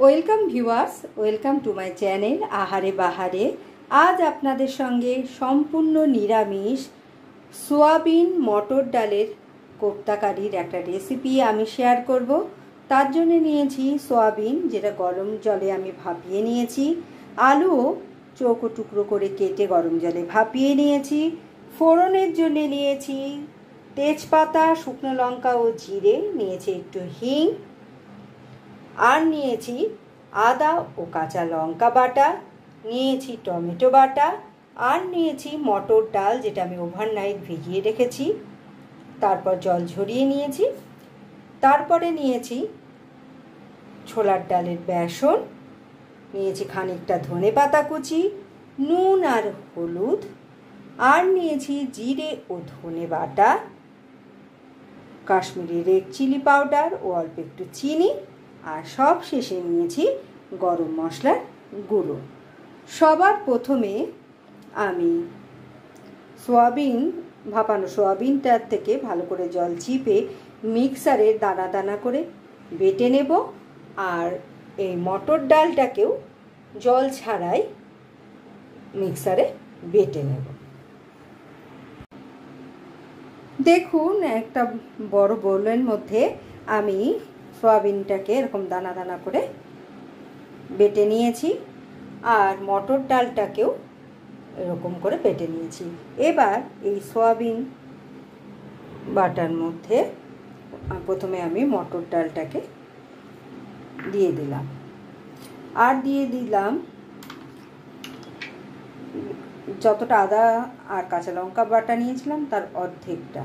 Welcome viewers, welcome to my channel আহারে বাহারে। আজ আপনাদের সঙ্গে সম্পূর্ণ নিরামিষ সোয়াবিন মটর ডালের কোপ্তা কারির একটা রেসিপি আমি শেয়ার করব। তার জন্য নিয়েছি সোয়াবিন, যেটা গরম জলে আমি ভাপিয়ে নিয়েছি। আলুও চৌকো টুকরো করে কেটে গরম জলে ভাপিয়ে নিয়েছি। ফোড়নের জন্য নিয়েছি তেজপাতা, শুকনো লঙ্কা ও জিরে, নিয়েছি একটু হিং, আর নিয়েছি আদা ও কাঁচা লঙ্কা বাটা, নিয়েছি টমেটো বাটা, আর নিয়েছি মটর ডাল, যেটা আমি ওভারনাইট ভিজিয়ে রেখেছি, তারপর জল ঝরিয়ে নিয়েছি। তারপরে নিয়েছি ছোলার ডালের বেসন, নিয়েছি খানিকটা ধনেপাতা কুচি, নুন আর হলুদ, আর নিয়েছি জিরে ও ধনে বাটা, কাশ্মীরি রেড চিলি পাউডার ও অল্প একটু চিনি, আর সব শেষে নিয়েছি গরম মশলার গুঁড়ো। সবার প্রথমে আমি ভাপানো সোয়াবিনটার থেকে ভালো করে জল চিপে মিক্সারে দানা দানা করে বেটে নেব, আর এই মটর ডালটাকেও জল ছাড়াই মিক্সারে বেটে নেব। দেখুন, একটা বড় বোলের মধ্যে আমি সোয়াবিনটাকে এরকম দানা দানা করে বেটে নিয়েছি, আর মটর ডালটাকেও এরকম করে বেটে নিয়েছি। এবার এই সোয়াবিন বাটার মধ্যে প্রথমে আমি মটর ডালটাকে দিয়ে দিলাম, আর দিয়ে দিলাম যতটা আদা আর কাঁচা লঙ্কা বাটা নিয়েছিলাম তার অর্ধেকটা,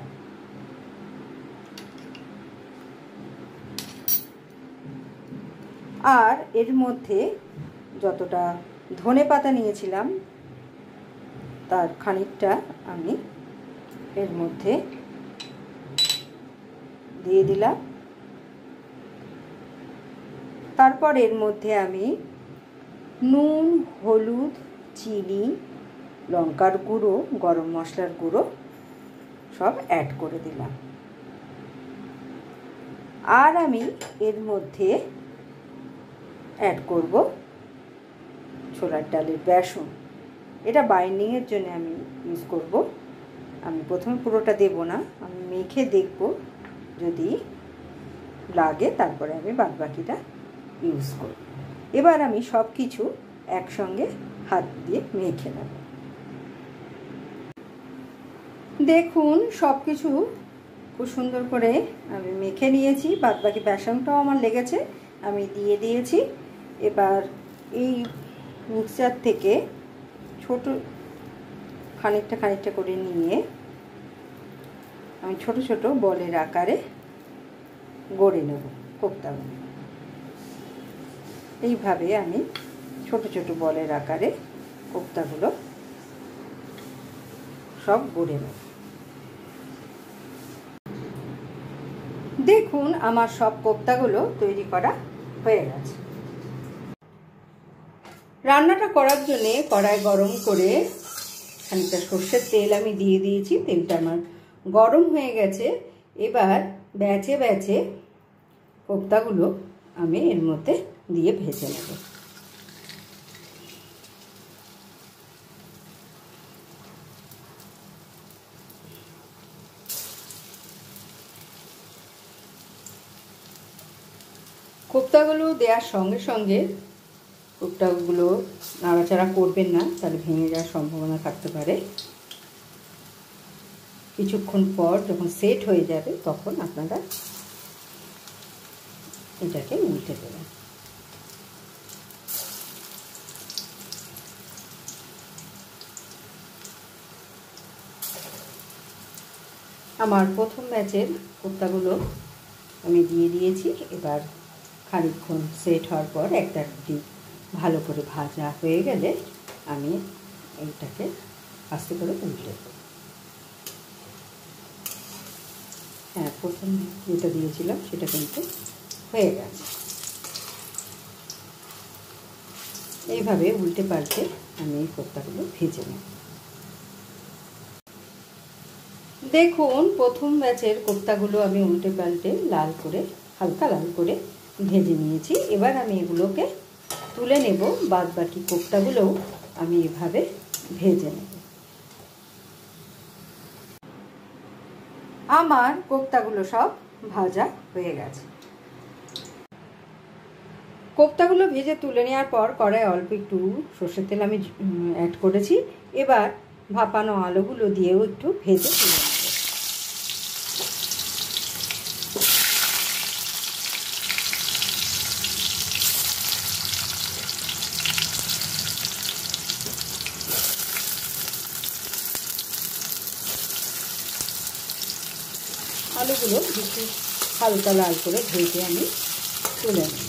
আর এর মধ্যে যতটা ধনেপাতা নিয়েছিলাম তার খানিকটা আমি এর মধ্যে দিয়ে দিলাম। তারপর এর মধ্যে আমি নুন, হলুদ, চিনি, লঙ্কার গুঁড়ো, গরম মশলার গুঁড়ো সব অ্যাড করে দিলাম। আর আমি এর মধ্যে অ্যাড করব ছোলার ডালের বেসন। এটা বাইন্ডিংয়ের জন্য আমি ইউজ করব। আমি প্রথমে পুরোটা দেব না, আমি মেখে দেখব, যদি লাগে তারপরে আমি বাদবাকিটা ইউজ করব। এবার আমি সব কিছু একসঙ্গে হাত দিয়ে মেখে নেব। দেখুন, সব কিছু খুব সুন্দর করে আমি মেখে নিয়েছি, বাদবাকি বেসনটাও আমার লেগেছে, আমি দিয়ে দিয়েছি। এবার এই মিক্সচার থেকে ছোট খানিকটা করে নিয়ে আমি ছোট ছোট বলের আকারে গড়ে নেব কোপ্তাগুলো। এইভাবে আমি ছোট ছোট বলের আকারে কোপ্তাগুলো সব গড়ে নেব। দেখুন, আমার সব কোপ্তাগুলো তৈরি করা হয়ে গেছে। রান্নাটা করার জন্যে কড়াই গরম করে খানিকটা সর্ষের তেল আমি দিয়ে দিয়েছি। তেলটা আমার গরম হয়ে গেছে। এবার ব্যাচে ব্যাচে কোপ্তাগুলো আমি এর মধ্যে দিয়ে ভেজে নেব। কোপ্তাগুলো দেওয়ার সঙ্গে সঙ্গে কোপ্তাগুলো নাড়াচাড়া করবেন না, তাহলে ভেঙে যাওয়ার সম্ভাবনা থাকতে পারে। কিছুক্ষণ পর যখন সেট হয়ে যাবে তখন আপনারা এটাকে উল্টে দেবেন। আমার প্রথম ব্যাচের কোপ্তাগুলো আমি দিয়ে দিয়েছি। এবার খানিকক্ষণ সেট হওয়ার পর একটা দিক ভালো করে ভাজা হয়ে গেলে আমি এইটাকে আস্তে করে উল্টে দেব। হ্যাঁ, প্রথম যেটা দিয়েছিলাম সেটা কিন্তু হয়ে গেছে। এইভাবে উল্টে পাল্টে আমি এই কোপ্তাগুলো ভেজে নেব। দেখুন, প্রথম ব্যাচের কোপ্তাগুলো আমি উল্টে পাল্টে লাল করে, হালকা লাল করে ভেজে নিয়েছি। এবার আমি এগুলোকে তুলে নেব, বাদ বাকি কোপ্তাগুলোও আমি এভাবে ভেজে নেব। আমার কোপ্তাগুলো সব ভাজা হয়ে গেছে। কোপ্তাগুলো ভেজে তুলে নেওয়ার পর কড়াইয়ে অল্প একটু সর্ষের তেল আমি অ্যাড করেছি। এবার ভাপানো আলুগুলো দিয়েও একটু ভেজে তুলে নেব। আলুগুলো একটু হালকা লাল করে ভেজে আমি তুলে নেব।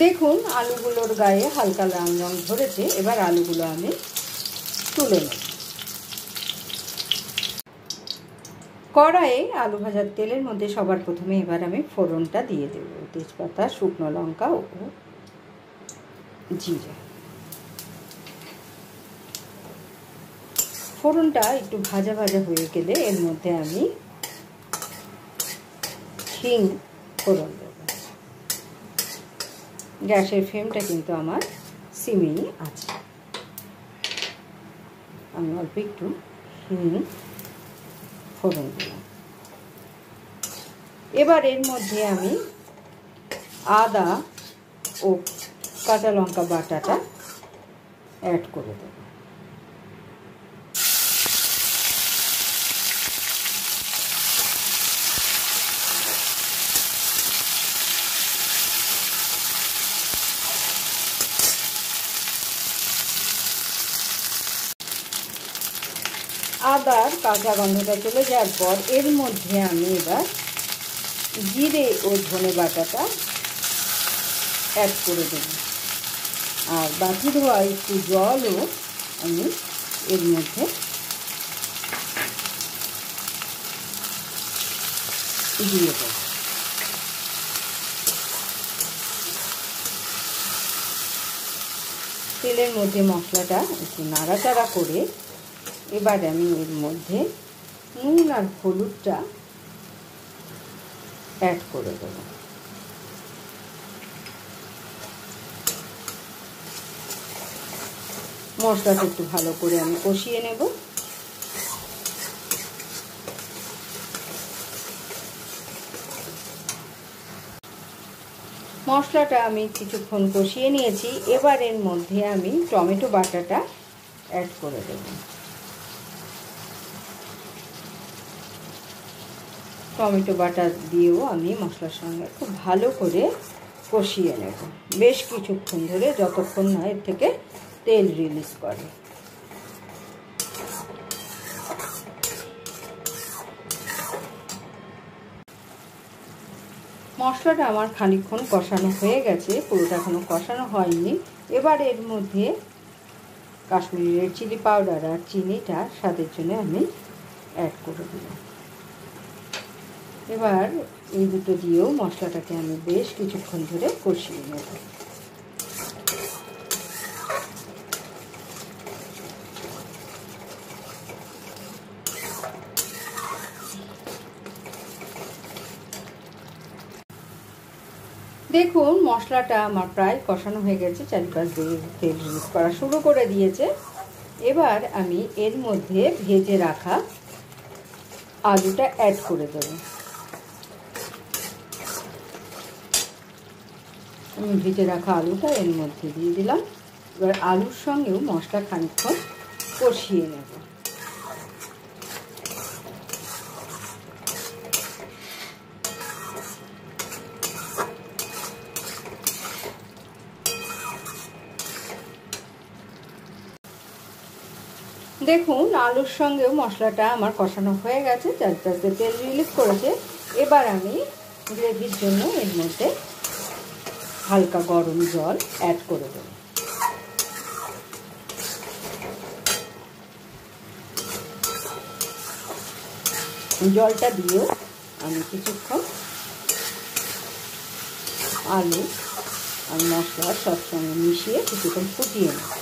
দেখুন আলুগুলোর গায়ে হালকা লাল রং ধরেছে। এবার আলুগুলো আমি তুলে নেব। কড়াইয়ে আলু ভাজার তেলের মধ্যে সবার প্রথমে এবার আমি ফোড়নটা দিয়ে দেব। তেজপাতা, শুকনো লঙ্কা ও জিরে। ফোড়নটা একটু ভাজা ভাজা হয়ে গেলে এর মধ্যে আমি হিং ফোড়ন দেব। গ্যাসের ফ্লেমটা কিন্তু আমার সিমেই আছে। আমি অল্প একটু হিং ফোড়ন দিলাম। এবার এর মধ্যে আমি আদা ও কাঁচা লঙ্কা বাটাটা অ্যাড করে দেব। আদার কাঁচা গন্ধটা চলে যাওয়ার পর এর মধ্যে আমি এবার জিরে ও ধনে বাটাটা অ্যাড করে দেব। আর বাকি ধোয়া একটু জলও আমি এর মধ্যে দিয়ে দেব। তেলের মধ্যে মশলাটা একটু নাড়াচাড়া করে এবার আমি এর মধ্যে নুন আর হলুদটা অ্যাড করে দেব। মশলাটা একটু ভালো করে আমি কষিয়ে নেব। মশলাটা আমি কিছুক্ষণ কষিয়ে নিয়েছি। এবার এর মধ্যে আমি টমেটো বাটাটা অ্যাড করে দেব। টমেটো বাটা দিয়েও আমি মশলার সঙ্গে খুব ভালো করে কষিয়ে নেব বেশ কিছুক্ষণ ধরে, যতক্ষণ না এর থেকে তেল রিলিজ করে। মশলাটা আমার খানিকক্ষণ কষানো হয়ে গেছে, পুরোটা এখনো কষানো হয়নি। এবার এর মধ্যে কাশ্মীরি রেড চিলি পাউডার আর চিনিটা স্বাদের জন্য আমি অ্যাড করে দিলাম। এবার এই দুটো দিয়েও মশলাটাকে আমি বেশ কিছুক্ষণ ধরে কষিয়ে নেব। দেখুন মশলাটা আমার প্রায় কষানো হয়ে গেছে, চারিপাশ দিয়ে তেল রিলিজ করা শুরু করে দিয়েছে। এবার আমি এর মধ্যে ভেজে রাখা আলুটা অ্যাড করে দেব। আমি ভেজে রাখা আলুটা এর মধ্যে দিয়ে দিলাম। এবার আলুর সঙ্গেও মশলা খানিকক্ষণ কষিয়ে নেব। দেখুন আলুর সঙ্গেও মশলাটা আমার কষানো হয়ে গেছে, চারপাশ দিয়ে তেল রিলিজ করেছে। এবার আমি গ্রেভির জন্য এর মধ্যে হালকা গরম জল অ্যাড করে দেব। জলটা দিয়েও আমি কিছুক্ষণ আলু আর মশলা সব সঙ্গে মিশিয়ে কিছুক্ষণ ফুটিয়ে নেব।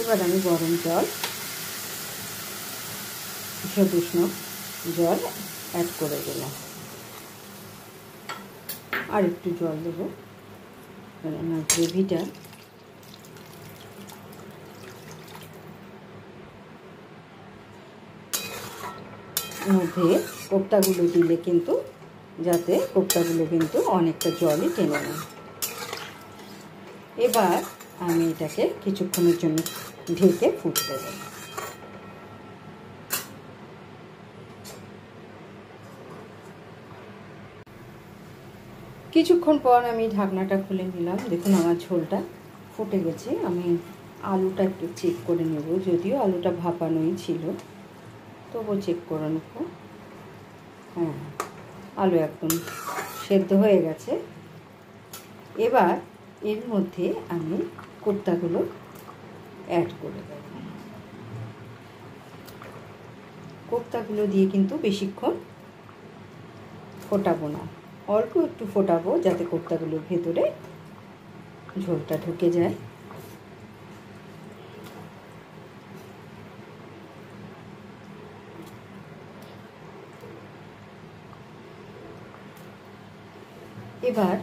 এবার আমি গরম জল, ঈষৎ উষ্ণ জল অ্যাড করে দিলাম। আর একটু জল দেবো, কারণ গ্রেভিটা মধ্যে কোপ্তাগুলো দিলে কিন্তু যাতে কোপ্তাগুলো কিন্তু অনেকটা জলই টেনে নেয়। এবার আমি এটাকে কিছুক্ষণের জন্য ঢেকে ফুটতে দেব। কিছুক্ষণ পর আমি ঢাকনাটা খুলে নিলাম। দেখুন আমার ঝোলটা ফুটে গেছে। আমি আলুটা একটু চেক করে নেব, যদিও আলুটা ভাপানোই ছিল, তবুও চেক করে নেব। হ্যাঁ, আলু একদম সেদ্ধ হয়ে গেছে। এবার এর মধ্যে আমি কোপ্তাগুলো অ্যাড করে দেব। কোপ্তাগুলো দিয়ে কিন্তু বেশিক্ষণ ফোটাবো না, অল্প একটু ফোটাবো যাতে কোপ্তাগুলোর ভেতরে ঝোলটা ঢুকে যায়। এবার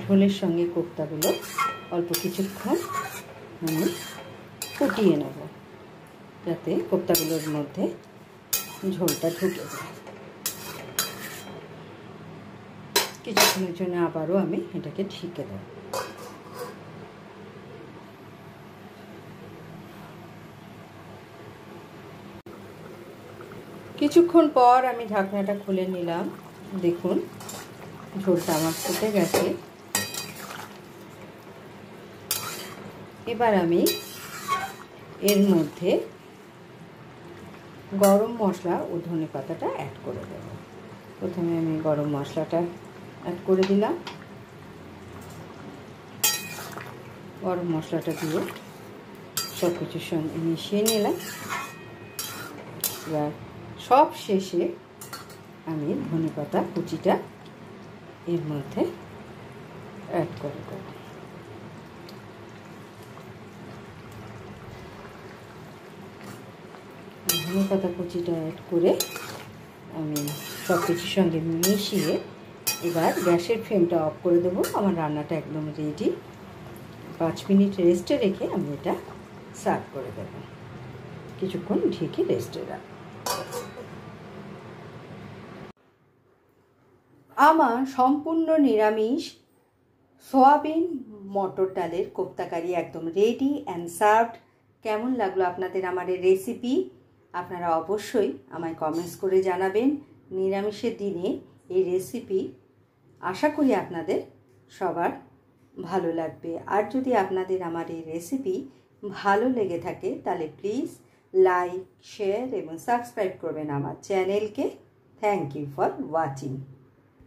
ঝোলের সঙ্গে কোপ্তাগুলো অল্প কিছুক্ষণ আমি ফুটিয়ে নেব, যাতে কোপ্তাগুলোর মধ্যে ঝোলটা ঢুকে যায়। কিছুক্ষণের জন্য আবারও আমি এটাকে ঢেকে দেব। কিছুক্ষণ পর আমি ঢাকনাটা খুলে নিলাম। দেখুন ঝোলটা আমার ফুটে গেছে। এবার আমি এর মধ্যে গরম মশলা ও ধনেপাতাটা অ্যাড করে দেব। প্রথমে আমি গরম মশলাটা অ্যাড করে দিলাম। গরম মশলাটা দিয়ে সব কিছুর সঙ্গে মিশিয়ে নিলাম। এবার সব শেষে আমি ধনেপাতা কুচিটা এর মধ্যে অ্যাড করে দেব। ধনেপাতা কুচিটা অ্যাড করে আমি সব কিছুর সঙ্গে মিশিয়ে এবার গ্যাসের ফ্লেমটা অফ করে দেবো। আমার রান্নাটা একদম রেডি। 5 মিনিট রেস্টে রেখে আমি এটা সার্ভ করে দেব। কিছুক্ষণ ঢেকে রেস্টে রাখব। আমার সম্পূর্ণ নিরামিষ সয়াবিন মটর ডালের কোপ্তাকারি একদম রেডি অ্যান্ড সার্ভড। কেমন লাগলো আপনাদের আমার এই রেসিপি? আপনারা অবশ্যই আমায় কমেন্টস করে জানাবেন। নিরামিষের দিনে এই রেসিপি আশা করি আপনাদের সবার ভালো লাগবে। আর যদি আপনাদের আমার এই রেসিপি ভালো লেগে থাকে তাহলে প্লিজ লাইক, শেয়ার এবং সাবস্ক্রাইব করবেন আমার চ্যানেলকে। Thank you for watching.